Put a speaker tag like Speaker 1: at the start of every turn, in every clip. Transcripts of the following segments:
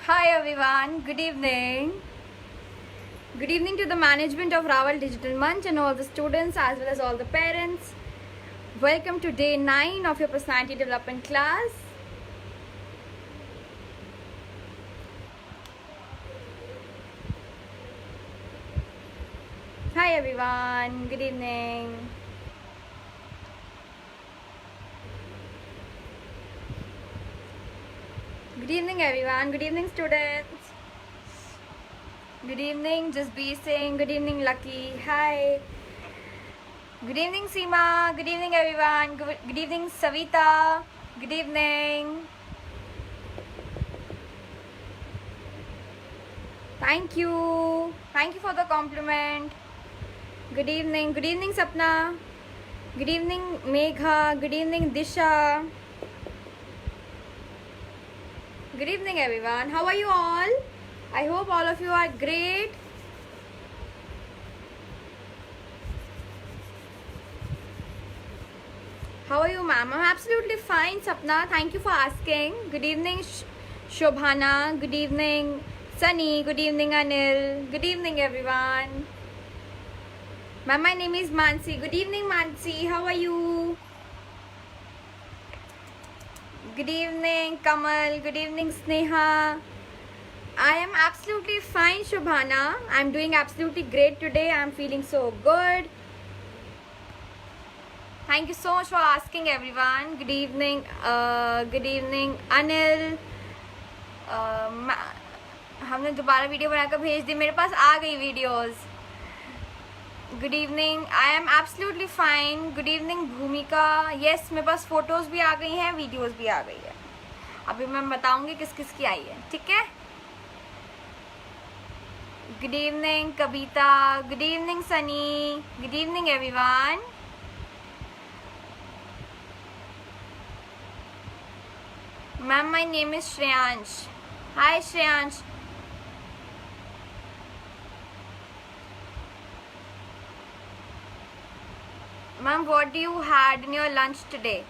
Speaker 1: Hi everyone, good evening. Good evening to the management of Raval Digital Munch and all the students as well as all the parents. Welcome to day 9 of your personality development class. Hi everyone, good evening. Good evening everyone, good evening students. Good evening Jasbir Singh, good evening Lucky, hi. Good evening Seema, good evening everyone, good evening Savita, good evening. Thank you for the compliment. Good evening Sapna, good evening Megha, good evening Disha. Good evening everyone, how are you all? I hope all of you are great. How are you ma'am? I'm absolutely fine Sapna, thank you for asking. Good evening Shobhana, good evening Sunny, good evening Anil, good evening everyone. Ma'am, my name is Mansi. Good evening Mansi, how are you? Good evening Kamal, good evening Sneha. I am absolutely fine Shobhana. I'm doing absolutely great today. I'm feeling so good. Thank you so much for asking everyone. Good evening Anil. हमने दोबारा video बनाकर भेज दी, मेरे पास आ गई videos. Good evening, I am absolutely fine. Good evening भूमिका. Yes, मेरे पास photos भी आ गई हैं, वीडियोस भी आ गई है. अभी मैं बताऊंगी किस किस की आई है, ठीक है. Good evening Kavita. Good evening Sunny. Good evening everyone. Ma'am, my name is Shreyansh. Hi Shreyansh. Ma'am, what do you had in your lunch today?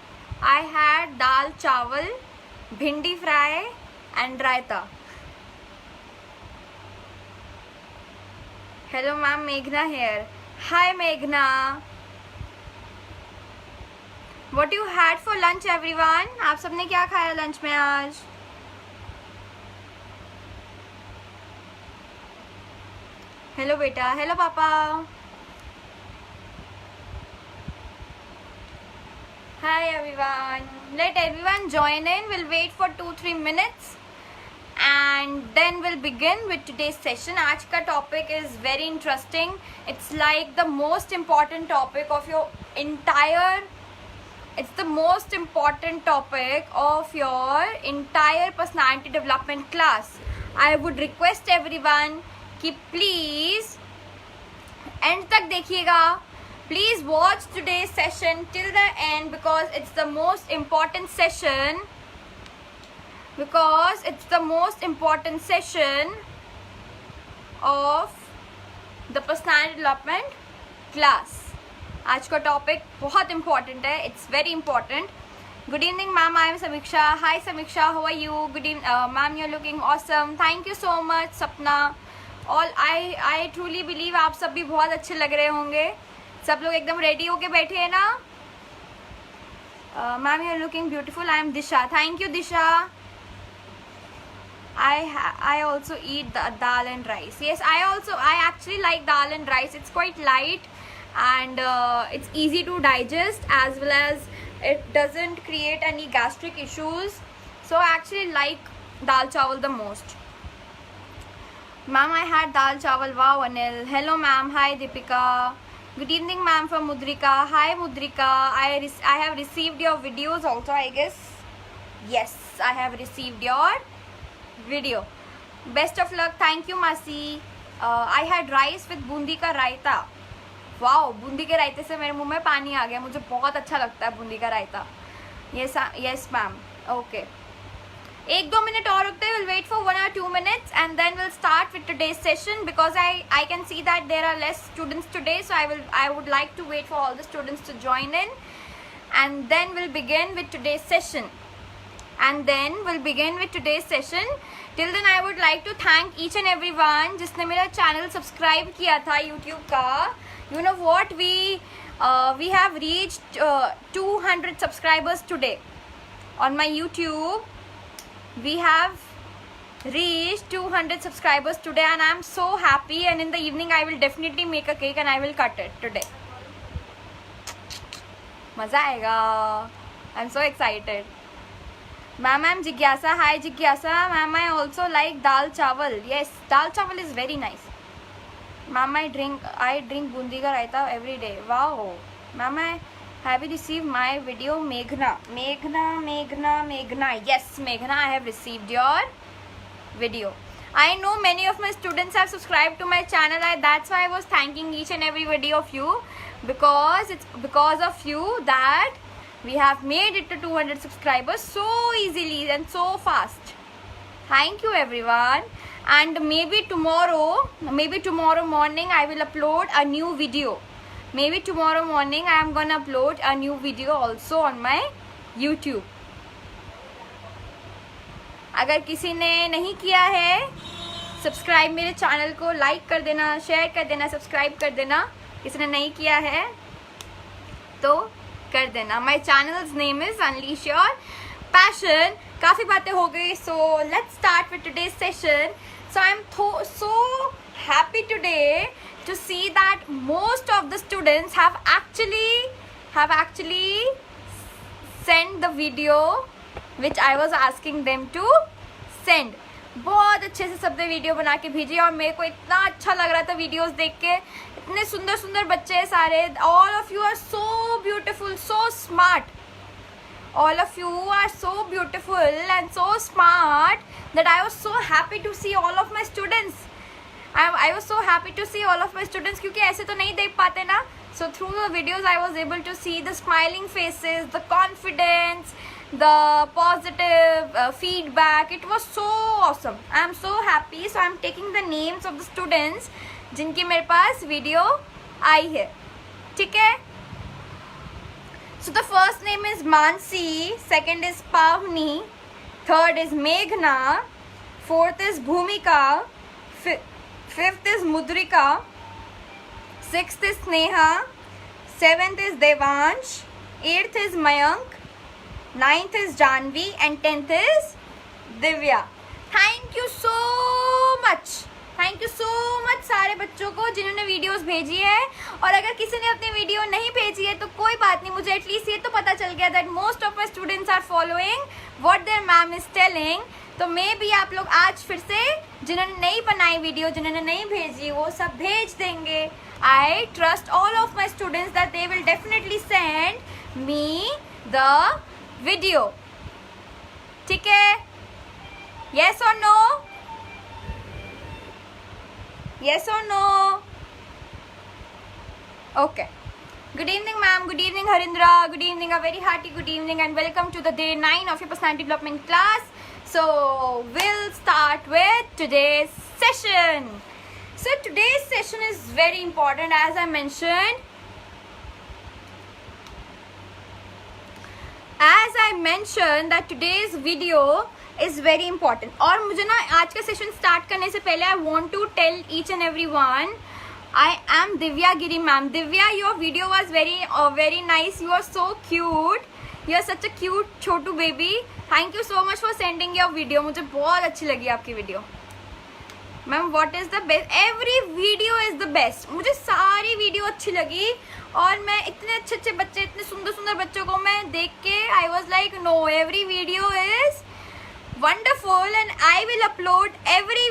Speaker 1: I had dal chawal, bhindi fry and raita. Hello ma'am, Meghna here. Hi Meghna. What you had for lunch everyone? आप सबने क्या खाया lunch में आज? Hello बेटा. Hello पापा. Hi everyone. Let everyone join in. We'll wait for 2-3 minutes and then we'll begin with today's session. आज का topic is very interesting. It's like the most important topic of your entire. It's the most important topic of your entire personality development class. I would request everyone कि please end तक देखिएगा. Please watch today's session till the end because it's the most important session. Because it's the most important session of the personality development class. आज का topic बहुत important है. It's very important. Good evening, ma'am. I am Samiksha. Hi, Samiksha. How are you? Good evening, ma'am. You're looking awesome. Thank you so much, Sapna. All I truly believe आप सब भी बहुत अच्छे लग रहे होंगे. सब लोग एकदम रेडी होके बैठे हैं ना. Ma'am, you are looking beautiful. I am Disha. Thank you Disha. I also eat dal and rice. Yes, I actually like dal and rice. It's quite light and it's easy to digest as well as it doesn't create any gastric issues. So I actually like dal chawal the most. Ma'am, I had dal chawal. Wow, Anil. Hello ma'am. Hi Deepika. Good evening ma'am from Mudrika. Hi Mudrika. I have received your videos also, I guess. Yes, I have received your video. Best of luck. Thank you Masi. I had rice with Bundi का रायता. Wow, Bundi के रायते से मेरे मुंह में पानी आ गया. मुझे बहुत अच्छा लगता है बूंदी का रायता. Yes ma'am. Okay. 1-2 मिनट और रुकते हैं. We'll wait for 1 or 2 minutes and then we'll start with today's session because I can see that there are less students today, so I would like to wait for all the students to join in and then we'll begin with today's session. and then we'll begin with today's session. Till then I would like to thank each and everyone जिसने मेरा channel subscribe किया था YouTube का. You know what, we have reached 200 subscribers today on my YouTube. We have reached 200 subscribers today and I am so happy, and in the evening I will definitely make a cake and I will cut it today. मजा आएगा. I'm so excited. Ma'am, I'm Jigyasa. Hi Jigyasa. Ma'am, I also like dal chawal. Yes, dal chawal is very nice. Ma'am, I drink bundi ka raita every day. Wow. Ma'am, have you received my video? Meghna. Yes, Meghna, I have received your video. I know many of my students have subscribed to my channel. That's why I was thanking each and every video of you, because it's because of you that we have made it to 200 subscribers so easily and so fast. Thank you everyone. And maybe tomorrow morning I will upload a new video. Maybe tomorrow morning I am gonna upload a new video also on my YouTube. अगर किसी ने नहीं किया है subscribe मेरे channel को, like कर देना, शेयर कर देना, सब्सक्राइब कर देना. किसी ने नहीं किया है तो कर देना. माई channels name is unleash your passion. काफ़ी बातें हो गई, so let's start with today's session. So I am so happy today to see that most of the students have actually sent the video which I was asking them to send. बहुत अच्छे से सबने video बना के भेजी और मेरे को इतना अच्छा लग रहा था वीडियोस देख के. इतने सुंदर सुंदर बच्चे हैं सारे. All of you are so beautiful, so smart. All of you are so beautiful and so smart that I was so happy to see all of my students. I was so happy to see all of my students क्योंकि ऐसे तो नहीं देख पाते ना. So through the videos I was able to see the smiling faces, the confidence, the positive feedback. It was so awesome. I am so happy. So I am taking the names of the students जिनकी मेरे पास video आई है. ठीक है. So the first name is Mansi, second is Pavni, third is Meghna, fourth is Bhumika, fifth is Mudrika, sixth is Sneha, seventh is Devansh, eighth is Mayank, ninth is Janvi and 10th is Divya. Thank you so much. Thank you so much सारे बच्चों को जिन्होंने videos भेजी है. और अगर किसी ने अपनी वीडियो नहीं भेजी है तो कोई बात नहीं, मुझे एटलीस्ट ये तो पता चल गया that most of my students are following what their ma'am is telling. तो मे बी आप लोग आज फिर से जिन्होंने नहीं बनाई वीडियो, जिन्होंने नहीं भेजी, वो सब भेज देंगे. I trust all of my students that they will definitely send me the video. ठीक है. येस और no? Yes or no? Okay. Good evening ma'am, good evening Harindra, good evening, a very hearty good evening and welcome to the day 9 of your personality development class. So we'll start with today's session. So today's session is very important as I mentioned. That today's video is very important. और मुझे ना आज का session start करने से पहले I want to tell each and everyone I am Divya Giri ma'am. Divya, your video was very nice. You are so cute. You are such a cute Chhotu baby. Thank you so much for sending your video. मुझे बहुत अच्छी लगी आपकी video. Ma'am what is the best? Every video is the best. मुझे सारी video अच्छी लगी और मैं इतने अच्छे अच्छे बच्चे, इतने सुंदर सुंदर बच्चों को मैं देख के I was like no, every video is wonderful and I will upload every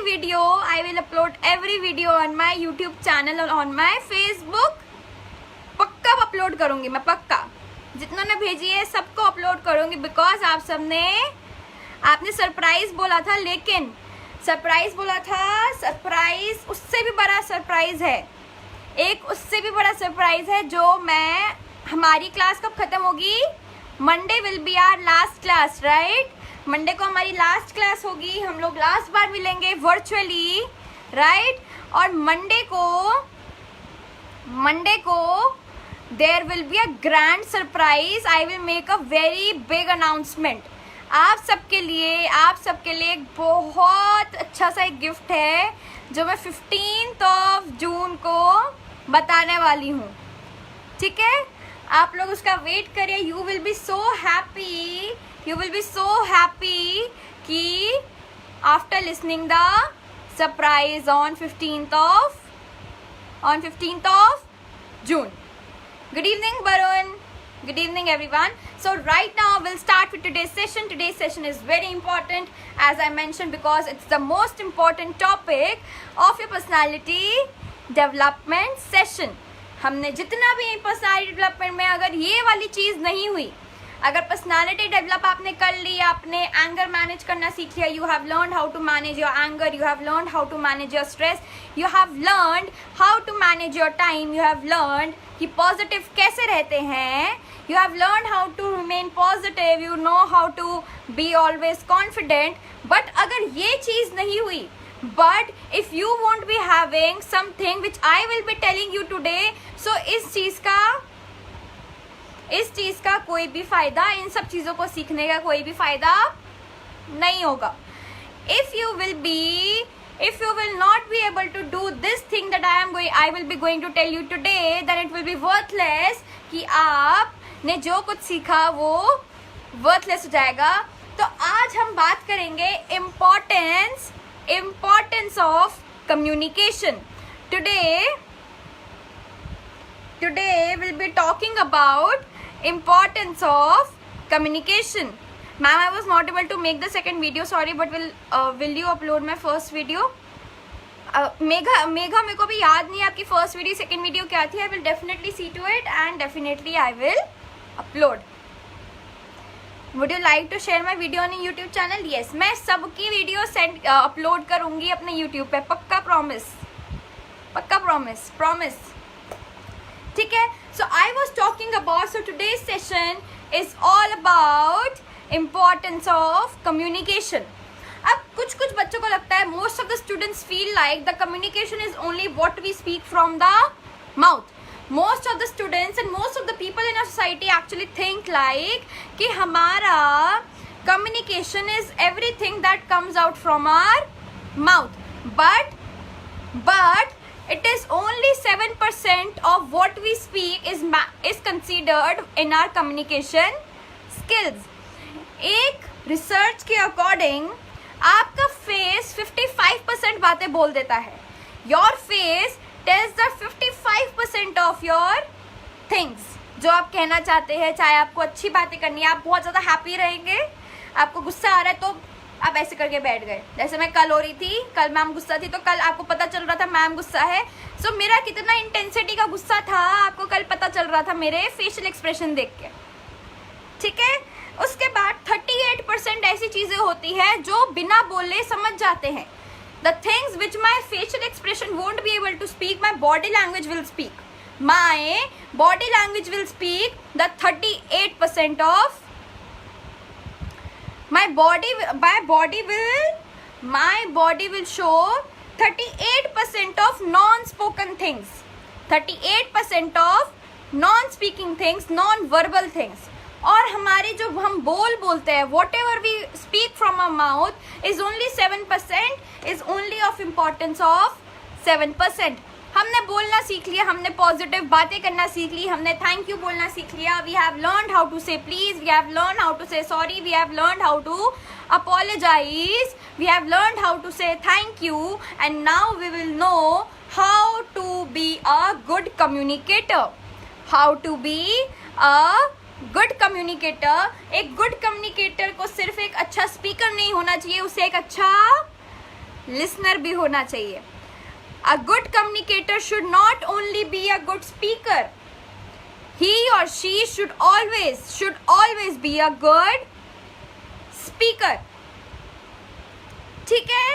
Speaker 1: video on my YouTube channel और on my Facebook. पक्का अपलोड करूँगी मैं, पक्का. जितना ने भेजी है सबको अपलोड करूँगी बिकॉज आप सबने आपने सरप्राइज बोला था, लेकिन सरप्राइज बोला था, सरप्राइज उससे भी बड़ा सरप्राइज है. एक उससे भी बड़ा सरप्राइज है जो मैं, हमारी क्लास कब खत्म होगी? Monday will be our last class, right? Monday को हमारी लास्ट क्लास होगी, हम लोग लास्ट बार मिलेंगे वर्चुअली, राइट? और मंडे को there will be a grand surprise. I will make a very big announcement. आप सबके लिए एक बहुत अच्छा सा एक गिफ्ट है जो मैं 15 जून को बताने वाली हूँ, ठीक है? आप लोग उसका वेट करिए. You will be so happy कि after listening the surprise on 15th of June. Good evening, Varun. Good evening, everyone. So right now we'll start with today's session. Today's session is very important, as I mentioned, because it's the most important topic of your personality development session. हमने जितना भी personality development में अगर ये वाली चीज़ नहीं हुई, अगर पर्सनालिटी डेवलप आपने कर ली, आपने एंगर मैनेज करना सीख लिया, you have learn how to manage your anger, you have learn how to manage your stress, you have learn how to manage your time, you have learn कि positive कैसे रहते हैं, you have learn how to remain positive, you know how to be always confident. But अगर ये चीज़ नहीं हुई, but if you won't be having something which I will be telling you today, so इस चीज़ का कोई भी फायदा, इन सब चीज़ों को सीखने का कोई भी फायदा नहीं होगा. If you will not be able to do this thing that I will be going to tell you today, then it will be worthless. कि आपने जो कुछ सीखा वो worthless हो जाएगा. तो आज हम बात करेंगे importance of communication. Today we'll be talking about importance of communication. Ma'am, I was not able to make the second video, sorry, but will you upload my first video? Megha मेरे को भी याद नहीं है आपकी फर्स्ट वीडियो सेकंड वीडियो क्या थी. I will definitely see to it and definitely I will upload. Would you like to share my video on YouTube channel? Yes, मैं सबकी वीडियो अपलोड करूँगी अपने YouTube पे, पक्का प्रॉमिस. ठीक है? So I was talking about, so today's session is all about importance of communication. अब कुछ बच्चों को लगता है, most of the students feel like the communication is only what we speak from the mouth. Most of the students and most of the people in our society actually think like कि हमारा communication is everything that comes out from our mouth. But it is only 7% of what we speak is considered in our communication skills. एक research के according आपका face 55% बातें बोल देता है. Your face tells the 55% of your things, जो आप कहना चाहते हैं. चाहे आपको अच्छी बातें करनी है, आप बहुत ज़्यादा हैप्पी रहेंगे, आपको गुस्सा आ रहा है तो आप ऐसे करके बैठ गए. जैसे मैं कल हो रही थी, कल मैम गुस्सा थी, तो कल आपको पता चल रहा था मैम गुस्सा है. सो मेरा कितना इंटेंसिटी का गुस्सा था आपको कल पता चल रहा था मेरे फेशियल एक्सप्रेशन देख के. ठीक है? उसके बाद 38% ऐसी चीज़ें होती है जो बिना बोले समझ जाते हैं. The things which my facial expression won't be able to speak, my body language will speak. My body language will speak the 38% of my body will show 38% of non-spoken things, 38% of non-speaking things, non-verbal things. और हमारे जो हम बोलते हैं, whatever we speak from our mouth is only 7%, is only of importance of 7%. हमने बोलना सीख लिया, हमने पॉजिटिव बातें करना सीख ली, हमने थैंक यू बोलना सीख लिया. We have learn how to say please, we have learn how to say sorry, we have learn how to apologize, we have learned how to say thank you, and now we will know how to be a good communicator. How to be a good communicator. एक good communicator को सिर्फ एक अच्छा speaker नहीं होना चाहिए, उसे एक अच्छा listener भी होना चाहिए. A good communicator should not only be a good speaker, he or she should always be a good speaker. ठीक है?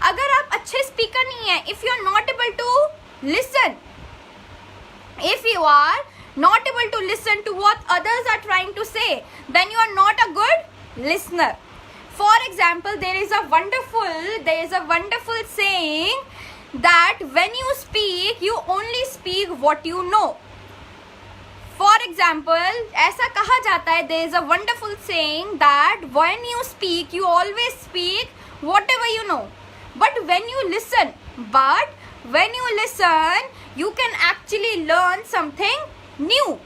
Speaker 1: अगर आप अच्छे स्पीकर नहीं हैं, if you are not able to listen, if you are not able to listen to what others are trying to say, then you are not a good listener. For example, there is a wonderful saying that when you speak, you only speak what you know. For example, ऐसा कहा जाता है, there is a wonderful saying that when you speak, you always speak whatever you know. But when you listen, you can actually learn something new.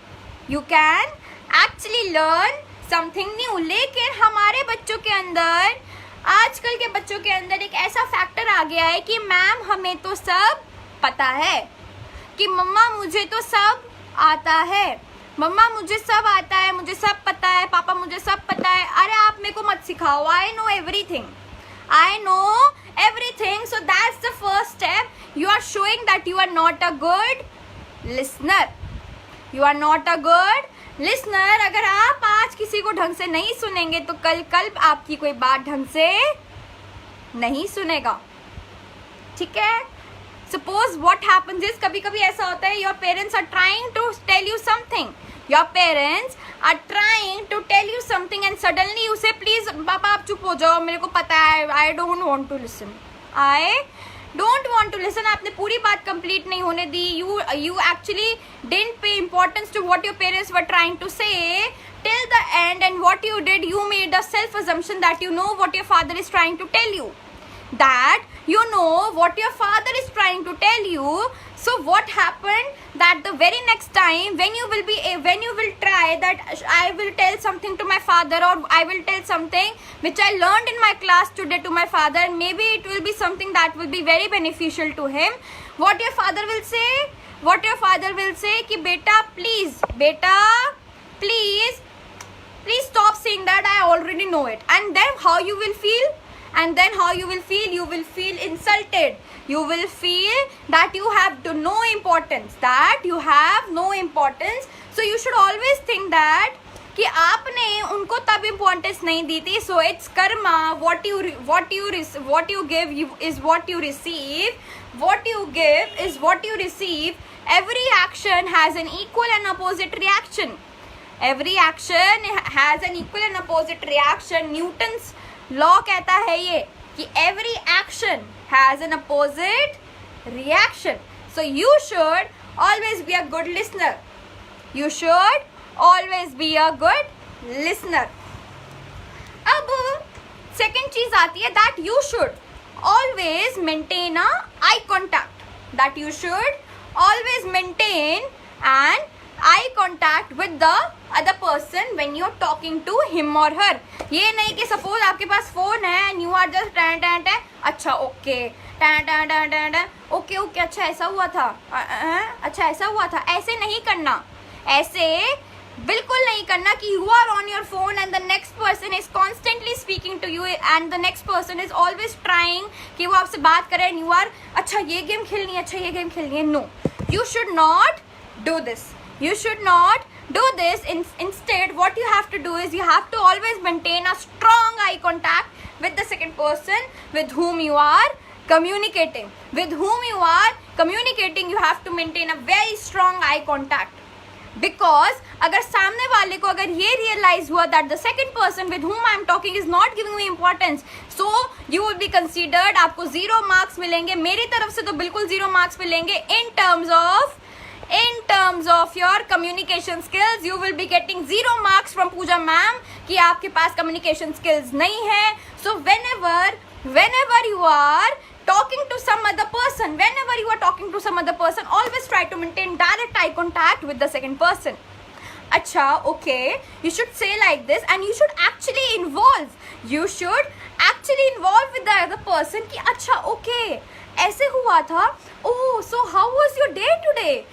Speaker 1: You can actually learn something new. लेकिन हमारे बच्चों के अंदर, आजकल के बच्चों के अंदर एक ऐसा फैक्टर आ गया है कि मैम हमें तो सब पता है, कि मम्मा मुझे तो सब आता है, मम्मा मुझे सब आता है, मुझे सब पता है, पापा मुझे सब पता है. अरे आप मेरे को मत सिखाओ. I know everything. So that's the first step. You are showing that you are not a good listener. अगर आप आज किसी को ढंग से नहीं सुनेंगे तो कल आपकी कोई बात ढंग से नहीं सुनेगा. ठीक है? Suppose what happens is, कभी कभी ऐसा होता है, your parents are trying to tell you something. And suddenly you say, please पापा आप चुप हो जाओ, मेरे को पता है, I don't want to listen. आपने पूरी बात complete नहीं होने दी. You actually didn't pay importance to what your parents were trying to say till the end, and what you did, you made a self assumption that you know what your father is trying to tell you. So what happened, that the very next time when you will try that, I will tell something to my father, or I will tell something which I learned in my class today to my father, and maybe it will be something that will be very beneficial to him. What your father will say कि बेटा please stop saying that, I already know it. And then how you will feel? You will feel insulted. You will feel that you have no importance. So you should always think that कि आपने उनको तब importance नहीं दी थी. So it's karma. What you give is what you receive. Every action has an equal and opposite reaction. Newton's law कहता है ये कि every action has an opposite reaction. So you should always be a good listener. अब second चीज आती है, that you should always maintain a eye contact. Eye contact with the other person when you're talking to him or her. ये नहीं कि suppose आपके पास phone है and you are just अच्छा okay okay अच्छा ऐसा हुआ था. ऐसे नहीं करना. ऐसे बिल्कुल नहीं करना कि you are on your phone and the next person is constantly speaking to you and the next person is always trying कि वो आपसे बात करे and you are अच्छा ये गेम खेलनी है. No, you should not do this. Instead, what you have to do is you have to always maintain a strong eye contact with the second person with whom you are communicating. You have to maintain a very strong eye contact. Because अगर सामने वाले को अगर ये realize हुआ that the second person with whom I am talking is not giving me importance, so you will be considered, आपको 0 marks मिलेंगे. मेरी तरफ से तो बिल्कुल 0 marks मिलेंगे. In terms of your communication skills, you will be getting 0 marks from Pooja ma'am कि आपके पास communication skills नहीं है. So whenever you are talking to some other person, always try to maintain direct eye contact with the second person. Acha, okay, you should say like this, and you should actually involve with the other person कि अच्छा okay ऐसे हुआ था. Oh, so how was your day today?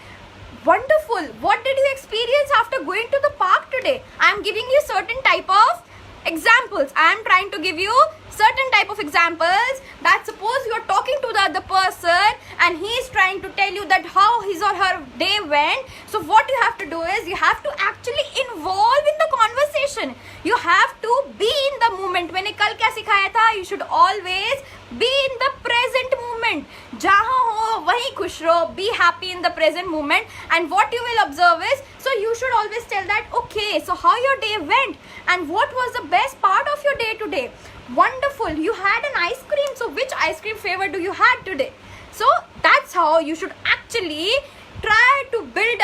Speaker 1: Wonderful. What did you experience after going to the park today? I am giving you certain type of examples. I am trying to give you certain type of examples that suppose you are talking to the other person and he is trying to tell you that how his or her day went. So what you have to do is you have to actually involve in the conversation. You have to be in the moment. मैंने कल क्या सिखाया था? You should always be in the present moment. जहाँ हो वहीं खुश रहो. Be happy in the present moment. And what you will observe is, so you should always tell that, okay, so how your day went and what was the best part of your day today? Wonderful. You had an ice cream. So which ice cream flavor do you had today? So that's how you should actually try try to build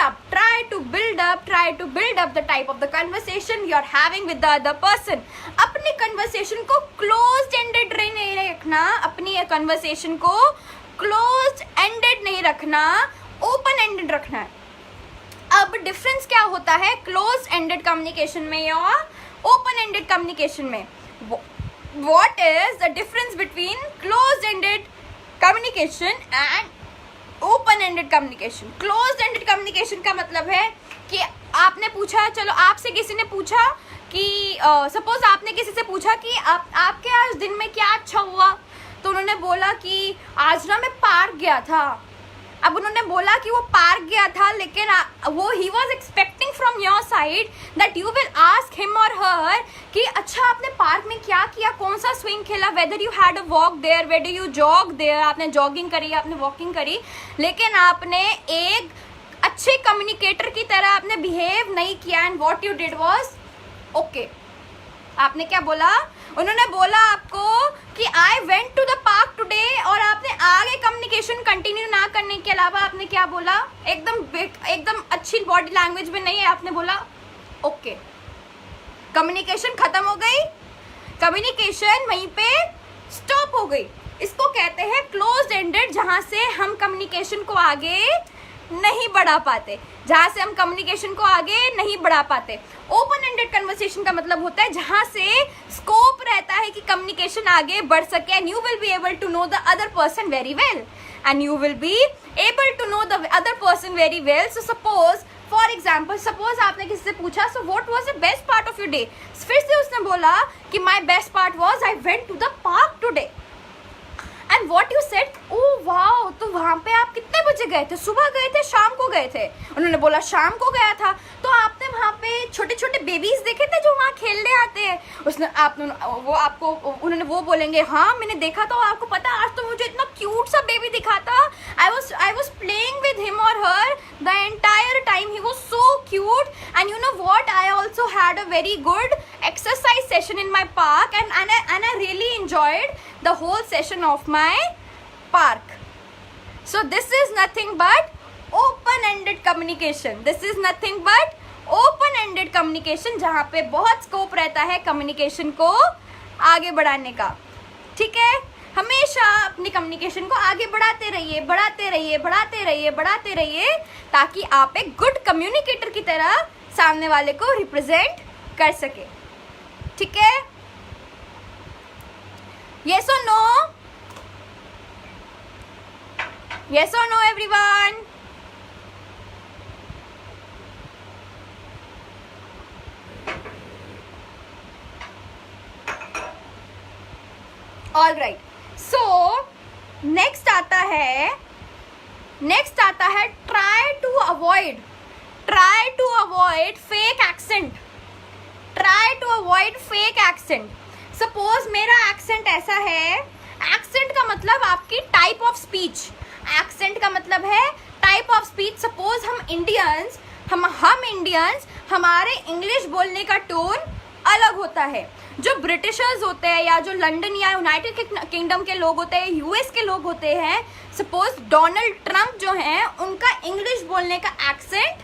Speaker 1: up the type of the conversation you are having with the other person. अपनी conversation को closed ended नहीं रखना, अपनी conversation को closed ended नहीं रखना, open ended रखना है. अब डिफरेंस क्या होता है क्लोज एंडेड कम्युनिकेशन में या ओपन एंडेड कम्युनिकेशन में? What is the difference between close ended communication and open ended communication? Close ended communication का मतलब है कि आपने पूछा, चलो आपसे किसी ने पूछा कि सपोज आपने किसी से पूछा कि आपके आज दिन में क्या अच्छा हुआ, तो उन्होंने बोला कि आज ना मैं पार्क गया था. अब उन्होंने बोला कि वो पार्क गया था, लेकिन वो he was expecting from your side that you will ask him और हर कि अच्छा आपने पार्क में क्या किया, कौन सा स्विंग खेला, whether you had a walk there, whether you jog there, आपने जॉगिंग करी, आपने वॉकिंग करी. लेकिन आपने एक अच्छे कम्युनिकेटर की तरह आपने बिहेव नहीं किया. And what you did was okay. आपने क्या बोला? उन्होंने बोला आपको कि I went to the park today, और आपने आगे कम्युनिकेशन कंटिन्यू ना करने के अलावा आपने क्या बोला? एकदम अच्छी बॉडी लैंग्वेज में नहीं है, आपने बोला ओके. कम्युनिकेशन खत्म हो गई, कम्युनिकेशन वहीं पे स्टॉप हो गई. इसको कहते हैं क्लोज एंडेड, जहां से हम कम्युनिकेशन को आगे नहीं बढ़ा पाते, जहां से हम कम्युनिकेशन को आगे नहीं बढ़ा पाते. ओपन एंडेड कन्वर्सेशन का मतलब होता है जहां से स्कोप रहता है कि कम्युनिकेशन आगे बढ़ सके, and you will be able to know the other person very well, and you will be able to know the other person very well. So suppose for example, suppose आपने किसी से पूछा so what was the best part of your day, फिर से उसने बोला कि my best part was I went to the park today. And what you said, oh wow, तो वहाँ पे आप कितने बजे गए थे, सुबह गए थे, शाम को गए थे? उन्होंने बोला शाम को गया था. तो आपने वहाँ पे छोटे छोटे बेबीज देखे थे जो वहाँ खेलने आते हैं? उन्होंने वो बोलेंगे हाँ मैंने देखा था, आपको पता आज तो मुझे इतना क्यूट सा बेबी दिखा था, I was playing with him और हर the entire time, he was so cute. And you know what, I also had a very good exercise session in my park, and I really enjoyed the whole session of my park. So this is nothing but open-ended communication. This is nothing but open-ended communication, जहाँ पे बहुत scope रहता है communication को आगे बढ़ाने का. ठीक है, हमेशा अपनी कम्युनिकेशन को आगे बढ़ाते रहिए, बढ़ाते रहिए, बढ़ाते रहिए, बढ़ाते रहिए, ताकि आप एक गुड कम्युनिकेटर की तरह सामने वाले को रिप्रेजेंट कर सके. ठीक है, yes or no? Yes or no everyone? All right, so next आता है try to avoid fake accent. Try to avoid fake accent. Suppose मेरा accent ऐसा है, accent का मतलब आपकी type of speech, accent का मतलब है type of speech. Suppose हम इंडियंस हमारे इंग्लिश बोलने का टोन अलग होता है. जो ब्रिटिशर्स होते हैं या जो लंदन या यूनाइटेड किंगडम के लोग होते हैं, यूएस के लोग होते हैं, सपोज डोनाल्ड ट्रंप जो हैं, उनका इंग्लिश बोलने का एक्सेंट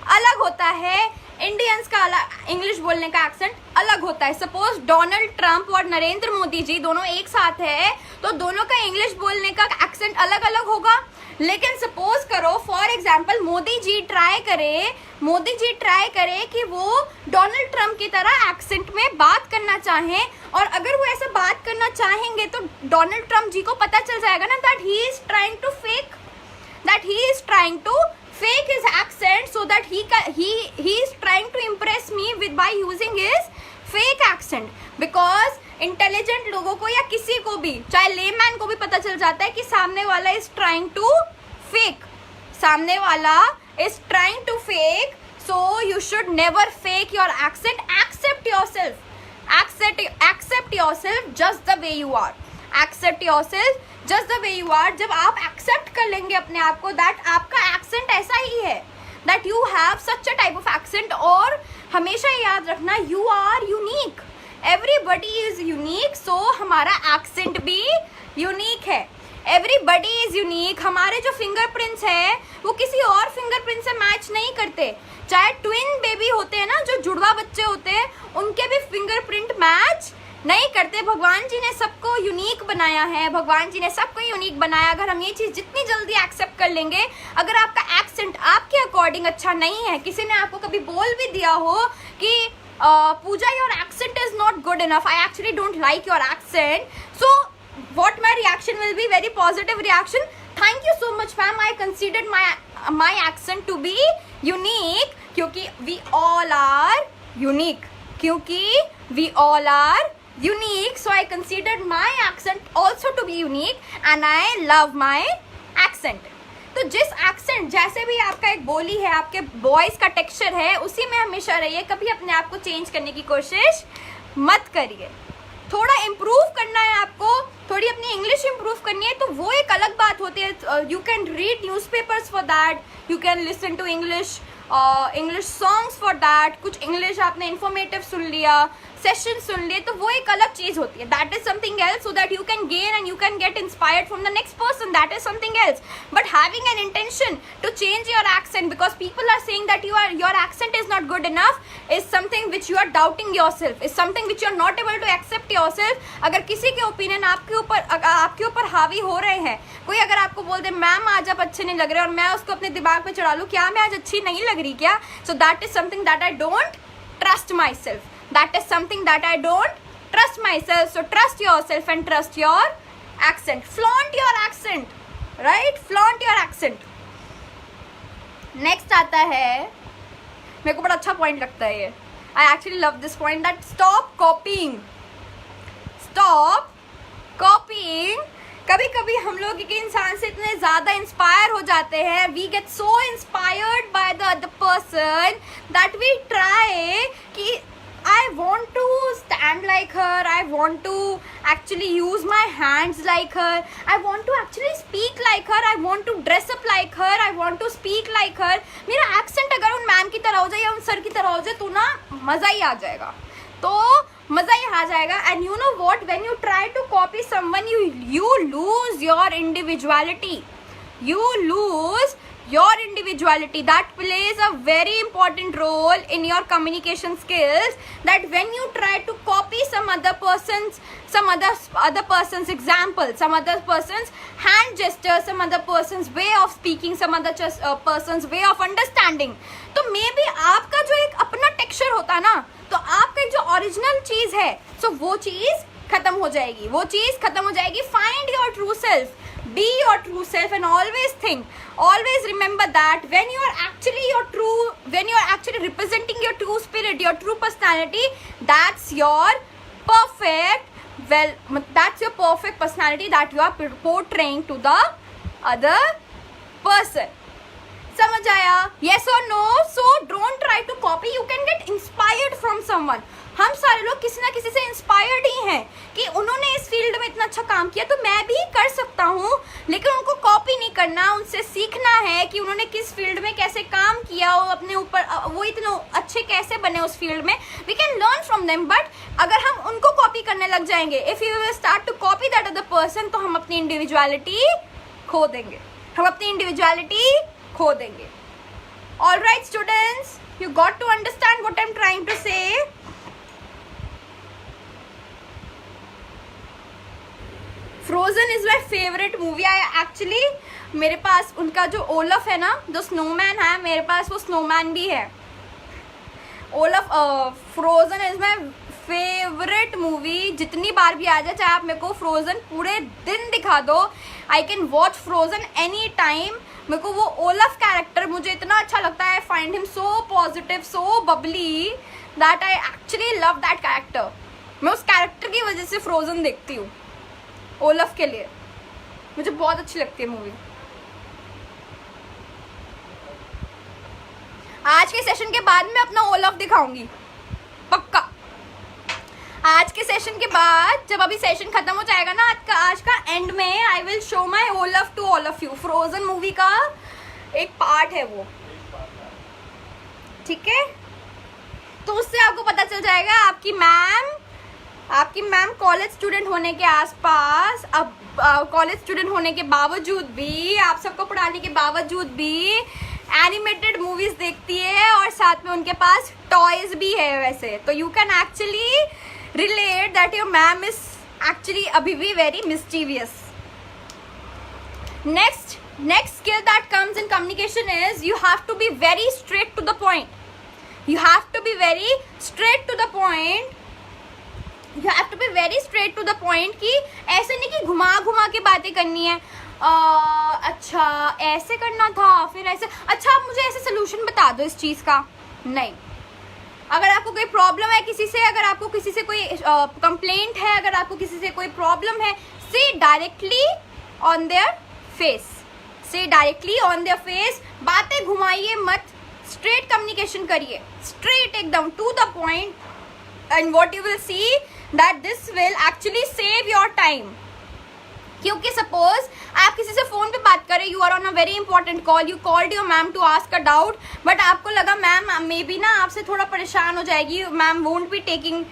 Speaker 1: अलग होता है, इंडियंस का इंग्लिश बोलने का एक्सेंट अलग होता है. सपोज डोनाल्ड ट्रंप और नरेंद्र मोदी जी दोनों एक साथ है, तो दोनों का इंग्लिश बोलने का एक्सेंट अलग अलग होगा. लेकिन सपोज करो for example Modi ji try करे कि वो डोनाल्ड ट्रंप की तरह एक्सेंट में बात करना चाहें, और अगर वो ऐसा बात करना चाहेंगे तो डोनाल्ड ट्रंप जी को पता चल जाएगा ना that he is trying to fake his accent, so that he is trying to impress me by using his fake accent. Because intelligent लोगों को या किसी को भी, चाहे लेमैन को भी पता चल जाता है कि सामने वाला is trying to fake. So you should never fake your accent. Accept yourself just the way you are. Accept yourself just the way you are. जब आप accept कर लेंगे अपने आप को that आपका accent ऐसा ही है, that you have such a type of accent, और हमेशा याद रखना you are unique, everybody is unique, so हमारा accent भी unique है. Everybody is unique. हमारे जो फिंगरप्रिंट्स है वो किसी और फिंगरप्रिंट से मैच नहीं करते। चाहे ट्विन बेबी होते हैं ना, जो जुड़वा बच्चे होते हैं, उनके भी फिंगरप्रिंट मैच नहीं करते। भगवान जी ने सबको यूनिक बनाया है, भगवान जी ने सबको यूनिक बनाया। अगर हम ये चीज़ जितनी जल्दी एक्सेप्ट कर लेंगे, अगर आपका एक्सेंट आपके अकॉर्डिंग अच्छा नहीं है, किसी ने आपको कभी बोल भी दिया हो कि Pooja your accent is not good enough, I actually don't like your accent, so what my reaction will be, very positive reaction. Thank you so much ma'am, I considered my accent to be unique, क्योंकि we all are unique, क्योंकि we all are unique, so I considered my accent also to be unique and I love my accent. तो जिस accent, जैसे भी आपका एक बोली है, आपके वॉइस का टेक्सचर है, उसी में हमेशा रहिए, कभी अपने आप को चेंज करने की कोशिश मत करिए। थोड़ा इम्प्रूव करना है आपको, थोड़ी अपनी इंग्लिश इम्प्रूव करनी है, तो वो एक अलग बात होती है। You can read newspapers for that, you can listen to English songs for that. कुछ इंग्लिश आपने इन्फॉर्मेटिव सुन लिया, सेशन सुन लिए, तो वो एक अलग चीज होती है। That is something else, so that you can gain and you can get inspired from the next person, that is something else. But having an intention to change your accent because people are saying that your accent is not good enough is something which you are doubting yourself, is something which you are not able to accept yourself. अगर किसी के opinion आपके ऊपर हावी हो रहे हैं, कोई अगर आपको बोल दे मैम आज आप अच्छे नहीं लग रहे, और मैं उसको अपने दिमाग में चढ़ा लूँ क्या मैं आज अच्छी नहीं लग रही क्या, so that is something that I don't trust myself, that is something that I don't trust myself. So trust yourself and trust your accent, flaunt your accent, right, flaunt your accent. Next आता है, मेरे को बड़ा अच्छा point लगता है ये, I actually love this point, that stop copying. कभी कभी हम लोग एक इंसान से इतने ज़्यादा इंस्पायर हो जाते हैं, we get so inspired by the other person that we try कि I want to stand like her, I want to actually use my hands like her, I want to actually speak like her, I want to dress up like her, I want to speak like her. मेरा accent अगर उन ma'am की तरह हो जाए या उन sir की तरह हो जाए तो ना मज़ा ही आ जाएगा, तो मज़ा ही आ जाएगा. And you know what, when you try to copy someone you lose your individuality. You lose your individuality. That plays a very important role in your communication skills, that when you try to copy some other person's example, some other person's hand gesture, some other person's way of speaking, some other person's way of understanding, तो maybe आपका जो एक अपना texture होता है ना, तो आपका जो ओरिजिनल चीज है, so वो चीज खत्म हो जाएगी, वो चीज खत्म हो जाएगी. Find your true self, be your true self, and always remember that when you are actually representing your true spirit, your true personality, that's your perfect personality that you are portraying to the other person. समझ आया? Yes or no? So don't try to copy. You can get inspired from someone. हम सारे लोग किसी ना किसी से inspired ही हैं कि उन्होंने इस फील्ड में इतना अच्छा काम किया तो मैं भी कर सकता हूँ, लेकिन उनको कॉपी नहीं करना, उनसे सीखना है कि उन्होंने किस फील्ड में कैसे काम किया, वो अपने ऊपर वो इतने अच्छे कैसे बने उस फील्ड में. We can learn from them. But अगर हम उनको कॉपी करने लग जाएंगे, if you will start to copy that other person, तो हम अपनी इंडिविजुअलिटी खो देंगे, All right students, you got to understand what I'm trying to say. Frozen is my favorite movie. Actually मेरे पास उनका जो ओलफ है ना, जो स्नोमैन है, मेरे पास वो स्नोमैन भी है. Olaf, frozen is my favourite movie. जितनी बार भी आ जाए, चाहे आप मेरे को फ्रोजन पूरे दिन दिखा दो, I can watch frozen any time. मेरे को वो ओलफ कैरेक्टर मुझे इतना अच्छा लगता है. I find him so positive, so Babli, that I actually love that character. मैं उस कैरेक्टर की वजह से फ्रोजन देखती हूँ, ओलफ के लिए. मुझे बहुत अच्छी लगती है मूवी. आज के सेशन के बाद मैं अपना ओलफ दिखाऊंगी पक्का. आज के सेशन के बाद, जब अभी सेशन खत्म हो जाएगा ना, आज का एंड में, I will show my Olaf to all of you. Frozen movie का एक पार्ट है वो, ठीक है? तो उससे आपको पता चल जाएगा आपकी मैम आपकी मैम कॉलेज स्टूडेंट होने के आसपास, अब कॉलेज स्टूडेंट होने के बावजूद भी, आप सबको पढ़ाने के बावजूद भी एनिमेटेड मूवीज देखती है और साथ में उनके पास टॉयज भी है वैसे, तो you can actually relate that your ma'am is actually अभी भी very mischievous. Next skill that comes in communication is you have to be very straight to the point. You have to be very straight to the point. You have to be very straight to the point कि ऐसे नहीं कि घुमा घुमा के बातें करनी है. अच्छा ऐसे करना था, फिर ऐसे, अच्छा आप मुझे ऐसे सोल्यूशन बता दो इस चीज़ का. नहीं. अगर आपको कोई प्रॉब्लम है किसी से, अगर आपको किसी से कोई कंप्लेंट है, अगर आपको किसी से कोई प्रॉब्लम है, say directly on their face. Say directly on their face. बातें घुमाइए मत, स्ट्रेट कम्युनिकेशन करिए, स्ट्रेट एकदम to the point. And what you will see that this will actually save your time. क्योंकि सपोज आप किसी से फोन पे बात करें, you are on a very important call, you called your ma'am to ask a doubt, but आपको लगा ma'am may be ना आपसे थोड़ा परेशान हो जाएगी, ma'am won't be taking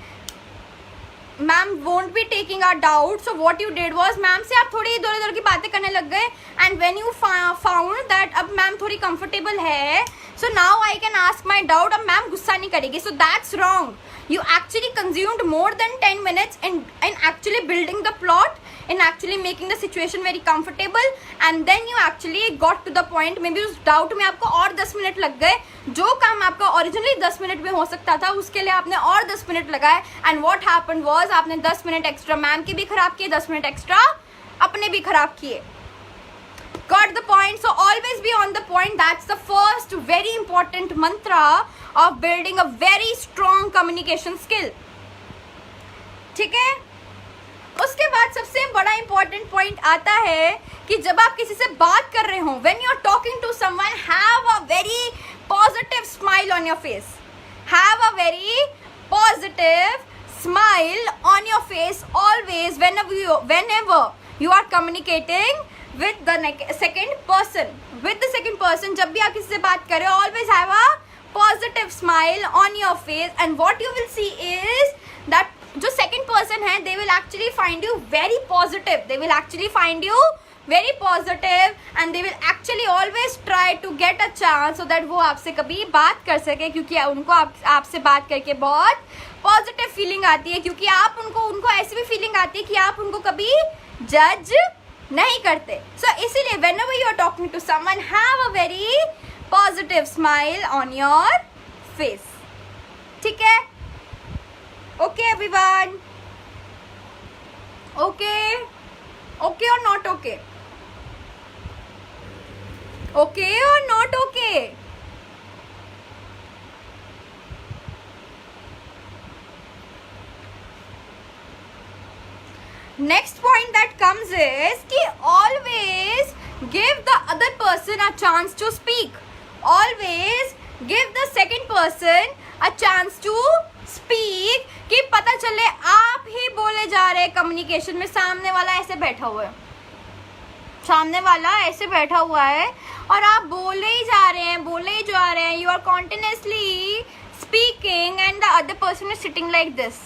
Speaker 1: our doubt. So what you did was, ma'am से आप थोड़ी इधर उधर की बातें करने लग गए. And when you found that अब मैम थोड़ी कंफर्टेबल है, so now I can ask my doubt, अब मैम गुस्सा नहीं करेगी. So that's wrong. You actually consumed more than 10 minutes in actually building the plot, in actually making the situation very comfortable, and then you actually got to the point. Maybe उस doubt में आपको और 10 minute लग गए. जो काम आपका originally 10 minute में हो सकता था उसके लिए आपने और 10 मिनट लगाए. एंड what happened was आपने 10 मिनट एक्स्ट्रा मैम के भी खराब किए, 10 मिनट एक्स्ट्रा अपने भी खराब किए. Got the point? So always be on the point. That's the first very important mantra of building a very strong communication skill. ठीक है. उसके बाद सबसे बड़ा important point आता है कि जब आप किसी से बात कर रहे हो, when you are talking to someone, have a very positive smile on your face. Have a very positive smile on your face always whenever you are communicating with the second person. With the second person, जब भी आप किसी से बात करें, always have a positive smile on your face. And what you will see is that जो second person है, they will actually find you very positive. They will actually find you very positive and they will actually always try to get a chance so that वो आपसे कभी बात कर सके, क्योंकि उनको आपसे बात करके बहुत पॉजिटिव फीलिंग आती है, क्योंकि आप उनको ऐसी भी फीलिंग आती है कि आप उनको कभी जज नहीं करते. सो इसीलिए whenever you are talking to someone, have a very positive smile on your face. ठीक है? Okay everyone? Okay? Okay or not okay? Okay or not okay? Next point that comes is कि always give the other person a chance to speak. Always give the second person a chance to speak, कि पता चले आप ही बोले जा रहे हैं communication में, सामने वाला ऐसे बैठा हुआ है, सामने वाला ऐसे बैठा हुआ है और आप बोले ही जा रहे हैं, you are continuously speaking and the other person is sitting like this.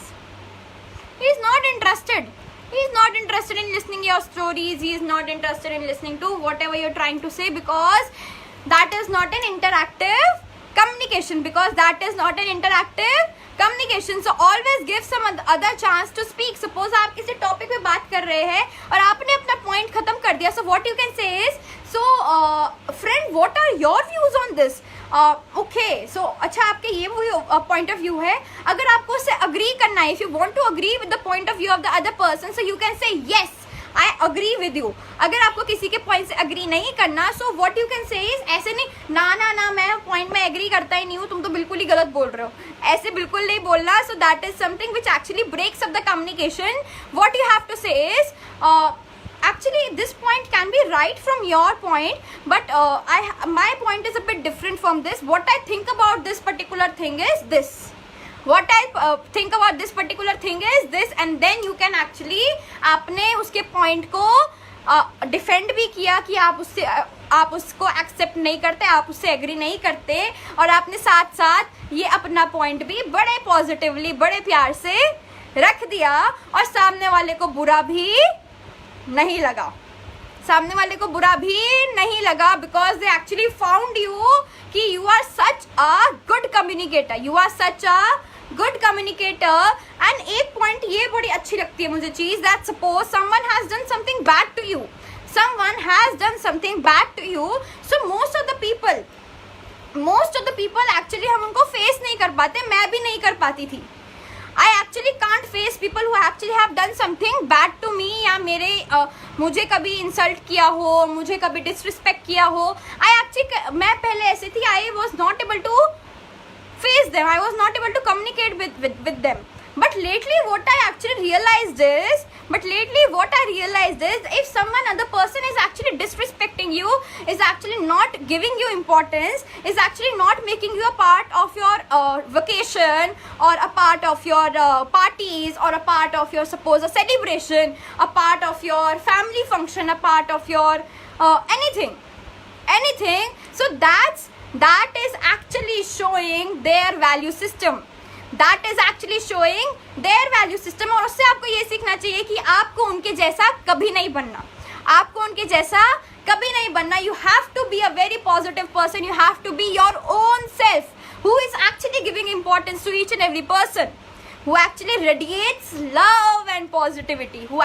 Speaker 1: He is not interested. He is not interested in listening your stories. He is not interested in listening to whatever you're trying to say, because that is not an interactive communication. So always give some other chance to speak. Suppose आप किसी topic पे बात कर रहे हैं और आपने अपना पॉइंट खत्म कर दिया. So what you can say is, so friend, what are your views on this? Okay, so अच्छा आपके ये पॉइंट ऑफ व्यू है. अगर आपको उससे अग्री करना है, if you want to agree with the point of view of the other person, so you can say yes, I agree with you. अगर आपको किसी के पॉइंट से अग्री नहीं करना, so what you can say is, ऐसे नहीं ना मैं पॉइंट में एग्री करता ही नहीं हूँ, तुम तो बिल्कुल ही गलत बोल रहे हो, ऐसे बिल्कुल नहीं बोलना. So that is something which actually breaks up the communication. What you have to say is, actually this point can be right from your point, but my point is a bit different from this. What I think about this particular thing is this. What I think about this particular thing is this, and then you can actually आपने उसके point को defend भी किया कि आप उसको accept नहीं करते, आप उससे एग्री नहीं करते, और आपने साथ साथ ये अपना पॉइंट भी बड़े पॉजिटिवली, बड़े प्यार से रख दिया और सामने वाले को बुरा भी नहीं लगा, सामने वाले को बुरा भी नहीं लगा, because they actually found you कि you are such a good communicator, you are such a good communicator. And एक पॉइंट ये बड़ी अच्छी लगती है मुझे चीज, that suppose someone has done something bad to you, someone has done something bad to you, so most of the people actually हम उनको फेस नहीं कर पाते, मैं भी नहीं कर पाती थी. I actually can't face people who actually have done something bad to me, या मुझे कभी इंसल्ट किया हो, मुझे कभी डिसरिस्पेक्ट किया हो. मैं पहले ऐसे थी, I was not able to face them, I was not able to communicate with them. But lately what I realized is if someone other person is actually disrespecting you, is actually not giving you importance, is actually not making you a part of your vacation, or a part of your parties, or a part of your suppose a celebration, a part of your family function, a part of your anything. So that is actually showing their value system. That is actually showing their value system. और उससे आपको ये सीखना चाहिए कि आपको उनके जैसा कभी नहीं बनना, आपको उनके जैसा कभी नहीं बनना. You have to be a very positive person. You have to be your own self, who is actually giving importance to each and every person, who actually radiates love and positivity, who